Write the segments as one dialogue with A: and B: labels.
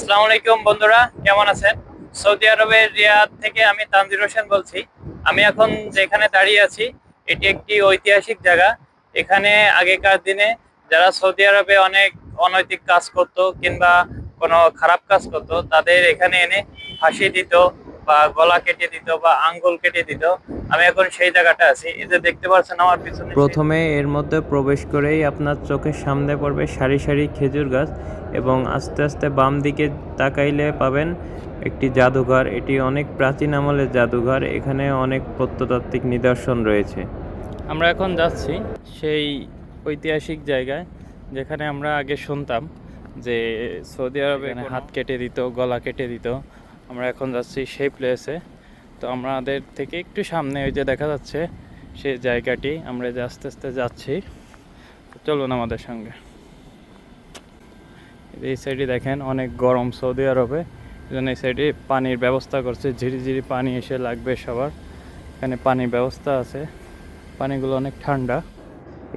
A: আসসালামু আলাইকুম বন্ধুরা, কেমন আছেন? সৌদি আরবের রিয়াদ থেকে আমি তানজির হোসেন বলছি। আমি এখন যেখানে দাঁড়িয়ে আছি এটি একটি ঐতিহাসিক জায়গা। এখানে আগেকার দিনে যারা সৌদি আরবে অনেক অনৈতিক কাজ করত কিংবা কোনো খারাপ কাজ করত তাদের এখানে এনে ফাঁসি দিত বা গলা কেটে দিত বা আঙ্গুল কেটে দিত। আমি এখন সেই জায়গাটা আছি। এই যে দেখতে পাচ্ছেন আমার পিছনে,
B: প্রথমে এর মধ্যে প্রবেশ করেই আপনার চোখের সামনে পড়বে সারি সারি খেজুর গাছ এবং আস্তে আস্তে বাম দিকে তাকাইলে পাবেন একটি জাদুঘর। এটি অনেক প্রাচীন আমলের জাদুঘর। এখানে অনেক প্রত্নতাত্ত্বিক নিদর্শন রয়েছে। আমরা এখন যাচ্ছি সেই ঐতিহাসিক জায়গায় যেখানে আমরা আগে শুনতাম যে সৌদি আরবে হাত কেটে দিত, গলা কেটে দিত। আমরা এখন যাচ্ছি সেই প্লেসে। তো আমাদের থেকে একটু সামনে ওই যে দেখা যাচ্ছে সেই জায়গাটি, আমরা যে আস্তে আস্তে যাচ্ছি। চলুন আমাদের সঙ্গে। এই সাইডে দেখেন অনেক গরম সৌদি আরবে, এজন্য এই সাইডে পানির ব্যবস্থা করছে, ঝিরিঝিরি পানি এসে লাগবে সবার। এখানে পানির ব্যবস্থা আছে, পানিগুলো অনেক ঠান্ডা।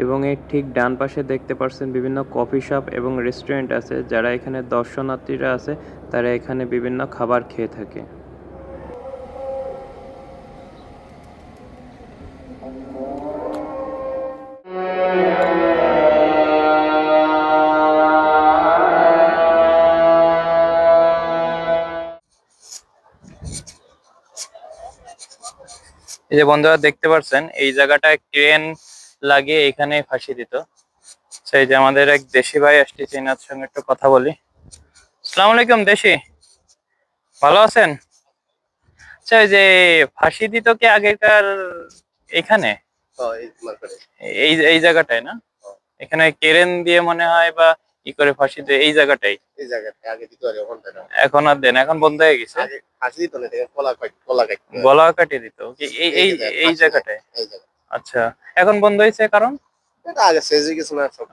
B: এবং এর ঠিক ডান পাশে দেখতে পাচ্ছেন বিভিন্ন কফি শপ এবং রেস্টুরেন্ট আছে। যারা এখানে দর্শনার্থীরা আছে তারা এখানে বিভিন্ন খাবার খেয়ে থাকে।
A: এই যে বন্ধুরা দেখতে পাচ্ছেন এই জায়গাটায় ক্রেন লাগিয়ে এখানে ফাঁসি দিত। সেই যে আমাদের এক দেশি ভাই আসছে, এনার সঙ্গে একটু কথা বলি। আসসালামু আলাইকুম দেশি, ভালো আছেন? আচ্ছা, এই যে ফাঁসি দিত কি আগেকার এখানে এই এই জায়গাটায় না? এখানে কেরেন দিয়ে মনে হয় বা ই করে ফাঁসি দিয়ে এই জায়গাটাই। এখন আর দেন, এখন বন্ধ হয়ে গেছে। গলা কাটিয়ে দিত কি এই এই এই জায়গাটায়? আচ্ছা, এখন বন্ধ হয়েছে কারণ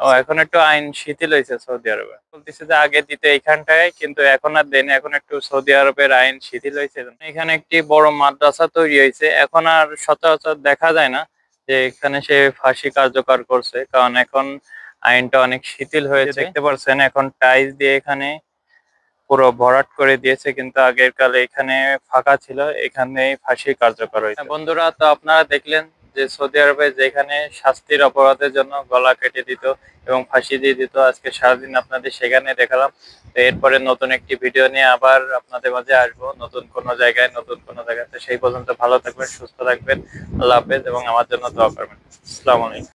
A: ও এখন একটু আইন শিথিল হয়েছে সৌদি আরবে। বলতেছে যে আগে দিতে এইখানটায়, কিন্তু এখন আর দেন, এখন একটু সৌদি আরবের আইন শিথিল হয়েছে। এখানে একটি বড় মাদ্রাসা তৈরি হয়েছে, এখন আর সচরাচর দেখা যায় না যে এখানে সে ফাঁসি কার্যকর করছে, কারণ এখন আইনটা অনেক শিথিল হয়েছে। দেখতে পাচ্ছেন এখন টাইলস দিয়ে এখানে পুরো ভরাট করে দিয়েছে, কিন্তু আগের কালে এখানে ফাঁকা ছিল, এখানে ফাঁসি কার্যকর হয়েছে। বন্ধুরা, তো আপনারা দেখলেন যে সৌদি আরবে যেখানে শাস্তির অপরাধের জন্য গলা কেটে দিত এবং ফাঁসি দিয়ে দিত, আজকে সারাদিন আপনাদের সেখানে দেখালাম। তো এরপরে নতুন একটি ভিডিও নিয়ে আবার আপনাদের মাঝে আসবো, নতুন কোনো জায়গায়, নতুন কোনো জায়গাতে। সেই পর্যন্ত ভালো থাকবেন, সুস্থ থাকবেন। আল্লাহ হাফেজ এবং আমার জন্য দোয়া করবেন। আসসালামু আলাইকুম।